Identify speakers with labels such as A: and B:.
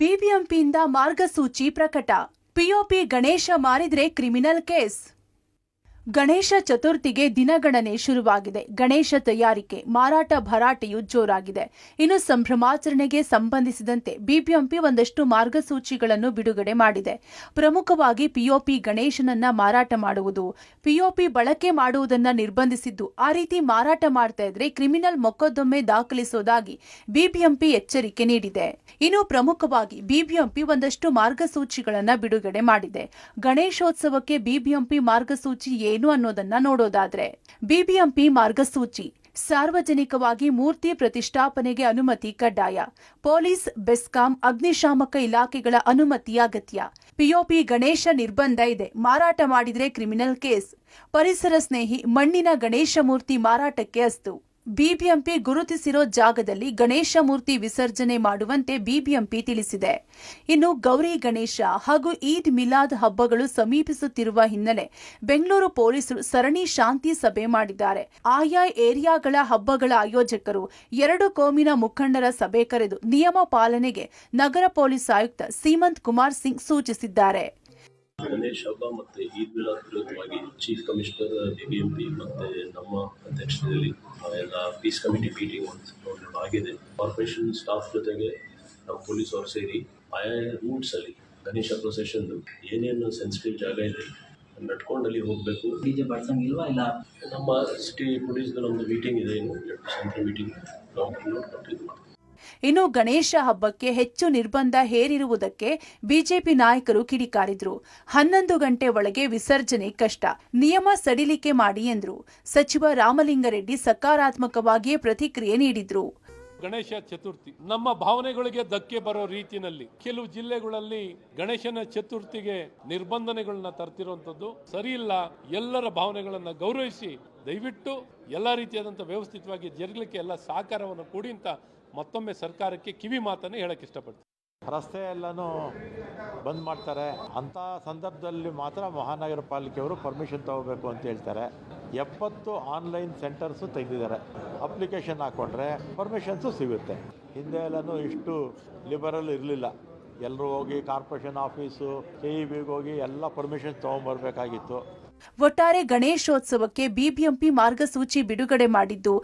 A: ಬಿಬಿಎಂಪಿಯಿಂದ ಮಾರ್ಗಸೂಚಿ ಪ್ರಕಟ. ಪಿಒಪಿ ಗಣೇಶ ಮಾರಿದ್ರೆ ಕ್ರಿಮಿನಲ್ ಕೇಸ್. ಗಣೇಶ ಚತುರ್ಥಿಗೆ ದಿನಗಣನೆ ಶುರುವಾಗಿದೆ. ಗಣೇಶ ತಯಾರಿಕೆ, ಮಾರಾಟ ಭರಾಟೆಯು ಜೋರಾಗಿದೆ. ಇನ್ನು ಸಂಭ್ರಮಾಚರಣೆಗೆ ಸಂಬಂಧಿಸಿದಂತೆ ಬಿಬಿಎಂಪಿ ಒಂದಷ್ಟು ಮಾರ್ಗಸೂಚಿಗಳನ್ನು ಬಿಡುಗಡೆ ಮಾಡಿದೆ. ಪ್ರಮುಖವಾಗಿ ಪಿಒಪಿ ಗಣೇಶನನ್ನ ಮಾರಾಟ ಮಾಡುವುದು, ಪಿಒಪಿ ಬಳಕೆ ಮಾಡುವುದನ್ನು ನಿರ್ಬಂಧಿಸಿದ್ದು, ಆ ರೀತಿ ಮಾರಾಟ ಮಾಡ್ತಾ ಇದ್ರೆ ಕ್ರಿಮಿನಲ್ ಮೊಕದ್ದಮೆ ದಾಖಲಿಸುವುದಾಗಿ ಬಿಬಿಎಂಪಿ ಎಚ್ಚರಿಕೆ ನೀಡಿದೆ. ಇನ್ನು ಪ್ರಮುಖವಾಗಿ ಬಿಬಿಎಂಪಿ ಒಂದಷ್ಟು ಮಾರ್ಗಸೂಚಿಗಳನ್ನು ಬಿಡುಗಡೆ ಮಾಡಿದೆ. ಗಣೇಶೋತ್ಸವಕ್ಕೆ ಬಿಬಿಎಂಪಿ ಮಾರ್ಗಸೂಚಿ ಏನು ಅನ್ನೋದನ್ನ ನೋಡೋದಾದ್ರೆ, ಬಿಬಿಎಂಪಿ ಮಾರ್ಗಸೂಚಿ: ಸಾರ್ವಜನಿಕವಾಗಿ ಮೂರ್ತಿ ಪ್ರತಿಷ್ಠಾಪನೆಗೆ ಅನುಮತಿ ಕಡ್ಡಾಯ. ಪೊಲೀಸ್, ಬೆಸ್ಕಾಂ, ಅಗ್ನಿಶಾಮಕ ಇಲಾಖೆಗಳ ಅನುಮತಿ ಅಗತ್ಯ. ಪಿಒಪಿ ಗಣೇಶ ನಿರ್ಬಂಧ ಇದೆ, ಮಾರಾಟ ಮಾಡಿದ್ರೆ ಕ್ರಿಮಿನಲ್ ಕೇಸ್. ಪರಿಸರ ಸ್ನೇಹಿ ಮಣ್ಣಿನ ಗಣೇಶ ಮೂರ್ತಿ ಮಾರಾಟಕ್ಕೆ ಅಸ್ತು. ಬಿಬಿಎಂಪಿ ಗುರುತಿಸಿರೋ ಜಾಗದಲ್ಲಿ ಗಣೇಶ ಮೂರ್ತಿ ವಿಸರ್ಜನೆ ಮಾಡುವಂತೆ ಬಿಬಿಎಂಪಿ ತಿಳಿಸಿದೆ. ಇನ್ನು ಗೌರಿ ಗಣೇಶ ಹಾಗೂ ಈದ್ ಮಿಲಾದ್ ಹಬ್ಬಗಳು ಸಮೀಪಿಸುತ್ತಿರುವ ಹಿನ್ನೆಲೆ ಬೆಂಗಳೂರು ಪೊಲೀಸರು ಸರಣಿ ಶಾಂತಿ ಸಭೆ ಮಾಡಿದ್ದಾರೆ. ಆಯಾ ಏರಿಯಾಗಳ ಹಬ್ಬಗಳ ಆಯೋಜಕರು ಎರಡು ಕೋಮಿನ ಮುಖಂಡರ ಸಭೆ ಕರೆದು ನಿಯಮ ಪಾಲನೆಗೆ ನಗರ ಪೊಲೀಸ್ ಆಯುಕ್ತ ಸೀಮಂತ್ ಕುಮಾರ್ ಸಿಂಗ್ ಸೂಚಿಸಿದ್ದಾರೆ.
B: ಗಣೇಶ ಹಬ್ಬ ಮತ್ತು ಈದ್ ಮಿಲಾದ್ ವಿರುದ್ಧವಾಗಿ ಚೀಫ್ ಕಮಿಷನರ್ ಬಿಬಿಎಂಪಿ ಮತ್ತು ನಮ್ಮ ಅಧ್ಯಕ್ಷತೆಯಲ್ಲಿ ಎಲ್ಲ ಪೀಸ್ ಕಮಿಟಿ ಮೀಟಿಂಗ್ ಒಂದು ಆಗಿದೆ. ಕಾರ್ಪೊರೇಷನ್ ಸ್ಟಾಫ್ ಜೊತೆಗೆ ನಾವು ಪೊಲೀಸ್ ಅವರು ಸೇರಿ ಆಯಾ ರೂಟ್ಸಲ್ಲಿ ಗಣೇಶ ಪ್ರೊಸೆಷನ್ ಏನೇನು ಸೆನ್ಸಿಟಿವ್ ಜಾಗ ಇದೆ ನಡ್ಕೊಂಡಲ್ಲಿ ಹೋಗಬೇಕು.
C: ಡಿಜೆ ಬಳಸಂಗಿಲ್ವಾ? ಇಲ್ಲ,
B: ನಮ್ಮ ಸಿಟಿ ಪೊಲೀಸ್ದು ನಮ್ಮದು ಮೀಟಿಂಗ್ ಇದೆ, ಏನು ಸೆಂಟ್ರಲ್ ಮೀಟಿಂಗ್ ನಾವು ಇದು ಮಾಡ್ತೀವಿ.
A: ಇನ್ನು ಗಣೇಶ ಹಬ್ಬಕ್ಕೆ ಹೆಚ್ಚು ನಿರ್ಬಂಧ ಹೇರಿರುವುದಕ್ಕೆ ಬಿಜೆಪಿ ನಾಯಕರು ಕಿಡಿಕಾರಿದ್ರು. 11 ಗಂಟೆ ಒಳಗೆ ವಿಸರ್ಜನೆ ಕಷ್ಟ, ನಿಯಮ ಸಡಿಲಿಕೆ ಮಾಡಿ ಎಂದರು. ಸಚಿವ ರಾಮಲಿಂಗಾರೆಡ್ಡಿ ಸಕಾರಾತ್ಮಕವಾಗಿಯೇ ಪ್ರತಿಕ್ರಿಯೆ ನೀಡಿದ್ರು.
D: ಗಣೇಶ ಚತುರ್ಥಿ ನಮ್ಮ ಭಾವನೆಗಳಿಗೆ ಧಕ್ಕೆ ಬರೋ ರೀತಿಯಲ್ಲಿ ಕೆಲವು ಜಿಲ್ಲೆಗಳಲ್ಲಿ ಗಣೇಶನ ಚತುರ್ಥಿಗೆ ನಿರ್ಬಂಧನೆಗಳನ್ನ ತರ್ತಿರುವಂತದ್ದು ಸರಿ ಇಲ್ಲ. ಎಲ್ಲರ ಭಾವನೆಗಳನ್ನ ಗೌರವಿಸಿ ದಯವಿಟ್ಟು ಎಲ್ಲಾ ರೀತಿಯಾದಂತಹ ವ್ಯವಸ್ಥಿತವಾಗಿ ಜರುಗಲಿಕ್ಕೆ ಎಲ್ಲ ಸಹಕಾರವನ್ನು ಕೊಡಿ ಅಂತ ಮತ್ತೊಮ್ಮೆ ಸರ್ಕಾರಕ್ಕೆ ಕಿವಿ ಮಾತನ್ನು ಹೇಳಕ್ಕೆ ಇಷ್ಟಪಡ್ತೀನಿ.
E: ರಸ್ತೆ ಎಲ್ಲನೂ ಬಂದ್ ಮಾಡ್ತಾರೆ ಅಂತ ಸಂದರ್ಭದಲ್ಲಿ ಮಾತ್ರ ಮಹಾನಗರ ಪಾಲಿಕೆಯವರು ಪರ್ಮಿಷನ್ ತಗೋಬೇಕು ಅಂತ ಹೇಳ್ತಾರೆ. 70 ಆನ್ಲೈನ್ ಸೆಂಟರ್ಸು ತೆಗೆದಿದ್ದಾರೆ. ಅಪ್ಲಿಕೇಶನ್ ಹಾಕ್ಕೊಂಡ್ರೆ ಪರ್ಮಿಷನ್ಸು ಸಿಗುತ್ತೆ. ಹಿಂದೆ ಎಲ್ಲನೂ ಇಷ್ಟು ಲಿಬರಲ್ ಇರಲಿಲ್ಲ. ಎಲ್ಲರೂ ಹೋಗಿ ಕಾರ್ಪೊರೇಷನ್ ಆಫೀಸು, ಕೆಇಬಿಗೆ ಹೋಗಿ ಎಲ್ಲ ಪರ್ಮಿಷನ್ ತೊಗೊಂಡ್ಬರ್ಬೇಕಾಗಿತ್ತು.
A: ಒಟ್ಟಾರೆ ಗಣೇಶೋತ್ಸವಕ್ಕೆ ಬಿಬಿಎಂಪಿ ಮಾರ್ಗಸೂಚಿ ಬಿಡುಗಡೆ ಮಾಡಿದ್ದು